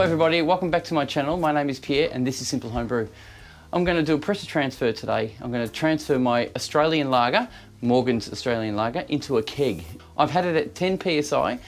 everybody, welcome back to my channel. My name is Pierre and this is Simple Homebrew. I'm going to do a pressure transfer today. I'm going to transfer my Australian lager, Morgan's Australian lager, into a keg. I've had it at 10 psi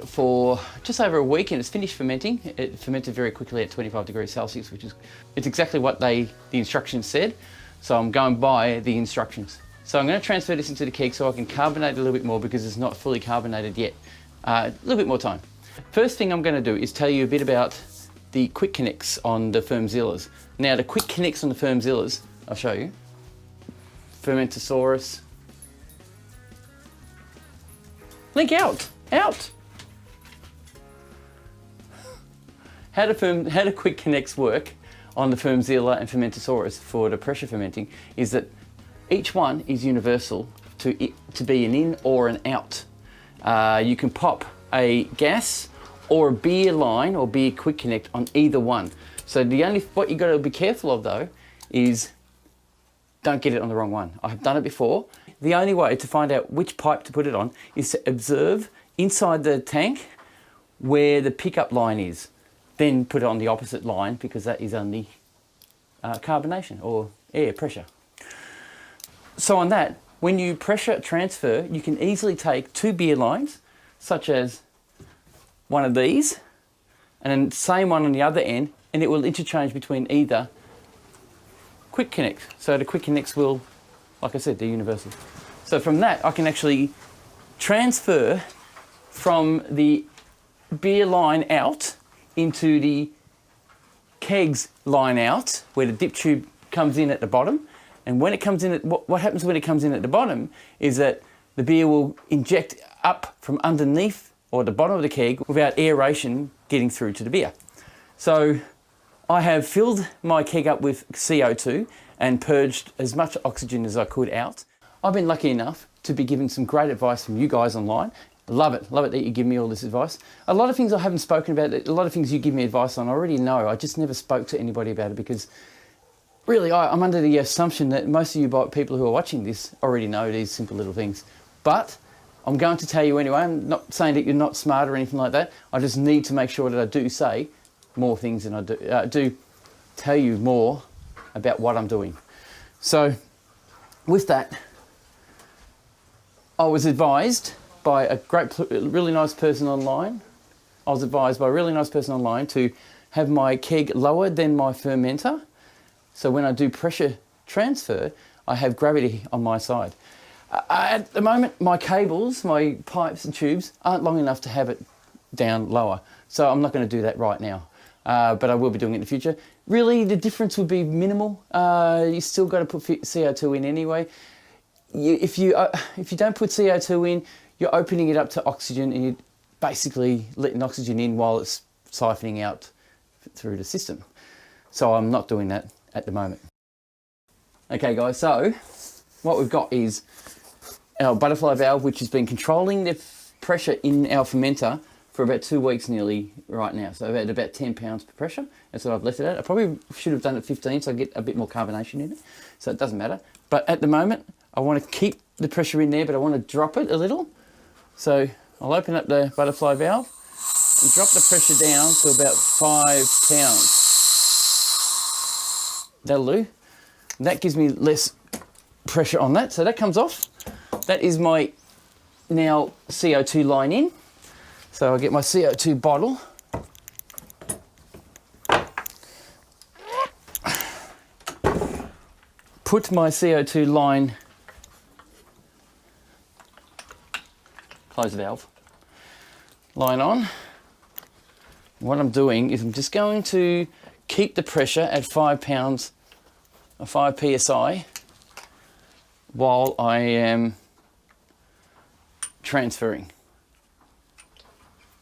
for just over a week and it's finished fermenting. It fermented very quickly at 25 degrees Celsius, which is exactly what the instructions said. So I'm going by the instructions. So I'm going to transfer this into the keg so I can carbonate a little bit more because it's not fully carbonated yet. A little bit more time. First thing I'm going to do is tell you a bit about the quick connects on the Firkin Cellars. Now the quick connects on the Firkin Cellars, I'll show you. Fermentosaurus. Link out! Out! How do quick connects work on the Firkin Cellar and Fermentosaurus for the pressure fermenting is that each one is universal to be an in or an out. You can pop a gas or a beer line or beer quick connect on either one. So what you got to be careful of though is don't get it on the wrong one. I have done it before. The only way to find out which pipe to put it on is to observe inside the tank where the pickup line is. Then put it on the opposite line because that is only carbonation or air pressure. So on that, when you pressure transfer, you can easily take two beer lines, such as one of these, and then same one on the other end, and it will interchange between either quick connect. So the quick connects will, like I said, they're universal. So from that, I can actually transfer from the beer line out into the kegs line out, where the dip tube comes in at the bottom. And when it comes in, what happens when it comes in at the bottom is that the beer will inject up from underneath or the bottom of the keg without aeration getting through to the beer. So I have filled my keg up with CO2 and purged as much oxygen as I could out. I've been lucky enough to be given some great advice from you guys online. Love it that you give me all this advice. A lot of things I haven't spoken about, a lot of things you give me advice on I already know. I just never spoke to anybody about it because really, I'm under the assumption that most of you people who are watching this already know these simple little things. But I'm going to tell you anyway. I'm not saying that you're not smart or anything like that. I just need to make sure that I do say more things and I do tell you more about what I'm doing. So with that, I was advised by a really nice person online. I was advised by a really nice person online to have my keg lower than my fermenter. So when I do pressure transfer, I have gravity on my side. At the moment, my cables, my pipes and tubes aren't long enough to have it down lower. So I'm not going to do that right now, but I will be doing it in the future. Really, the difference would be minimal. You still got to put CO2 in anyway. If you don't put CO2 in, you're opening it up to oxygen and you're basically letting oxygen in while it's siphoning out through the system. So I'm not doing that at the moment. Okay guys, so what we've got is our butterfly valve, which has been controlling the pressure in our fermenter for about 2 weeks nearly right now. So at about 10 pounds per pressure. That's what I've left it at. I probably should have done it 15 so I get a bit more carbonation in it. So it doesn't matter. But at the moment, I want to keep the pressure in there, but I want to drop it a little. So I'll open up the butterfly valve and drop the pressure down to about 5 pounds. That'll do. And that gives me less pressure on that. So that comes off. That is my now CO2 line in. So I'll get my CO2 bottle. Put my CO2 line, close the valve, line on. What I'm doing is I'm just going to keep the pressure at 5 pounds or 5 psi while I am transferring.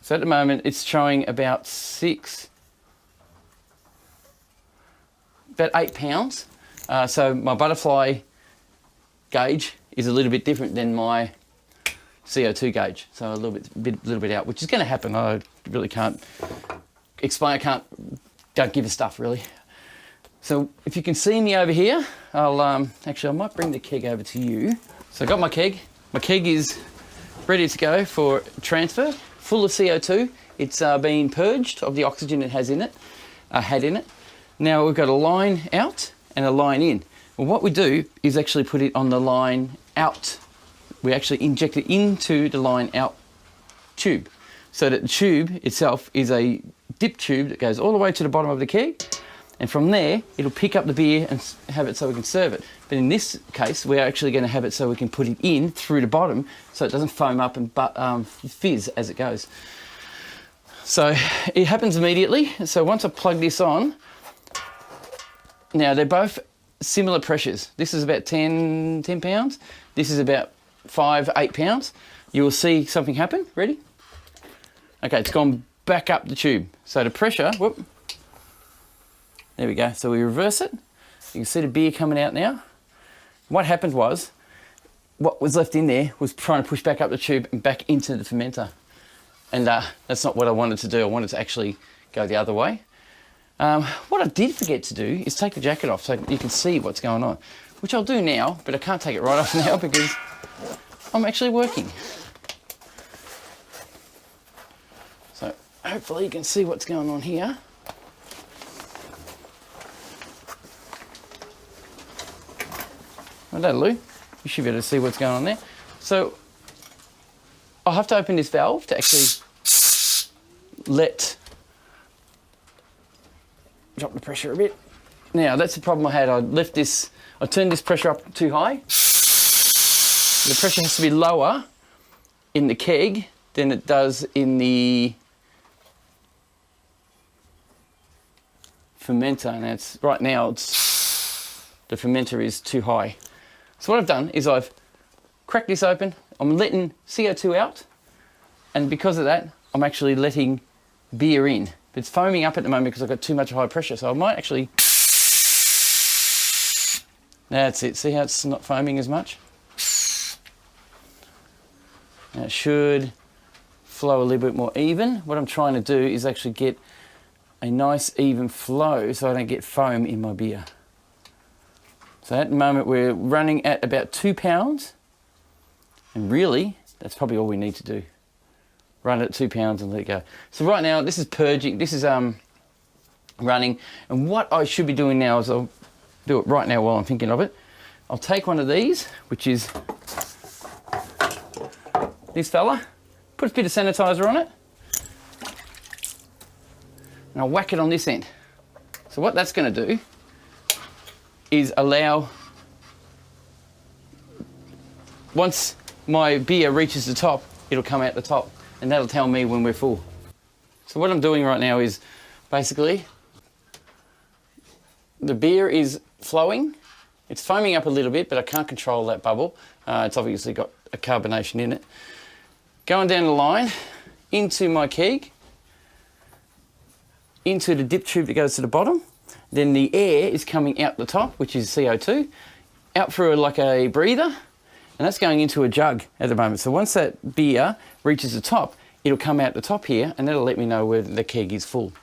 So at the moment it's showing about 8 pounds. So my butterfly gauge is a little bit different than my CO2 gauge. So a little bit out, which is going to happen. I really can't explain. Don't give a stuff really. So if you can see me over here, actually I might bring the keg over to you. So I got my keg. My keg is ready to go for transfer, full of CO2. It's been purged of the oxygen it has in it, had in it. Now we've got a line out and a line in. Well, what we do is actually put it on the line out. We actually inject it into the line out tube, so that the tube itself is a dip tube that goes all the way to the bottom of the keg, and from there it'll pick up the beer and have it so we can serve it. But in this case, we're actually going to have it so we can put it in through the bottom so it doesn't foam up and fizz as it goes. So it happens immediately. So once I plug this on, now they're both similar pressures. This is about 10 pounds. This is about 5, 8 pounds. You will see something happen. Ready? Okay, it's gone back up the tube. So the pressure, whoop, there we go. So we reverse it. You can see the beer coming out now. What happened was, what was left in there was trying to push back up the tube and back into the fermenter. And that's not what I wanted to do. I wanted to actually go the other way. What I did forget to do is take the jacket off so you can see what's going on, which I'll do now, but I can't take it right off now because I'm actually working. So hopefully you can see what's going on here. Well, that'll do. You should be able to see what's going on there. So I'll have to open this valve to actually drop the pressure a bit. Now that's the problem I had. I turned this pressure up too high. The pressure has to be lower in the keg than it does in the fermenter, and right now the fermenter is too high. So what I've done is I've cracked this open. I'm letting CO2 out, and because of that, I'm actually letting beer in. But it's foaming up at the moment because I've got too much high pressure, so I might actually... That's it. See how it's not foaming as much? Now it should flow a little bit more even. What I'm trying to do is actually get a nice even flow so I don't get foam in my beer. So at the moment we're running at about 2 pounds, and really that's probably all we need to do. Run it at 2 pounds and let it go. So right now this is purging, this is running, and what I should be doing now is I'll do it right now while I'm thinking of it. I'll take one of these, which is this fella, put a bit of sanitizer on it, and I'll whack it on this end. So what that's going to do is allow, once my beer reaches the top, it'll come out the top, and that'll tell me when we're full. So what I'm doing right now is basically the beer is flowing. It's foaming up a little bit, but I can't control that bubble. It's obviously got a carbonation in it. Going down the line into my keg, into the dip tube that goes to the bottom. Then the air is coming out the top, which is CO2, out through like a breather, and that's going into a jug at the moment. So once that beer reaches the top, it'll come out the top here, and that'll let me know where the keg is full.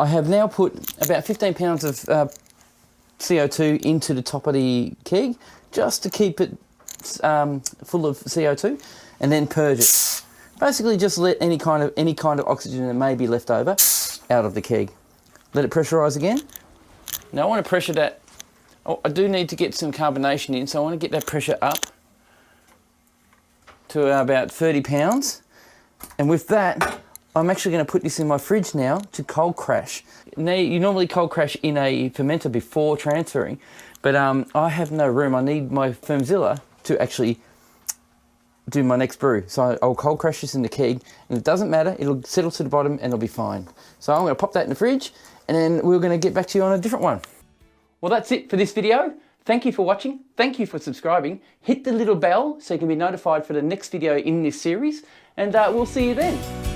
I have now put about 15 pounds of CO2 into the top of the keg just to keep it full of CO2, and then purge it. Basically just let any kind of oxygen that may be left over out of the keg. Let it pressurise again. Now I want to pressure that. Oh, I do need to get some carbonation in, so I want to get that pressure up to about 30 pounds. And with that, I'm actually going to put this in my fridge now to cold crash. Now, you normally cold crash in a fermenter before transferring, but I have no room. I need my Firmzilla to actually do my next brew. So I'll cold crash this in the keg, and it doesn't matter. It'll settle to the bottom and it'll be fine. So I'm going to pop that in the fridge, and then we're going to get back to you on a different one. Well, that's it for this video. Thank you for watching. Thank you for subscribing. Hit the little bell so you can be notified for the next video in this series, and we'll see you then.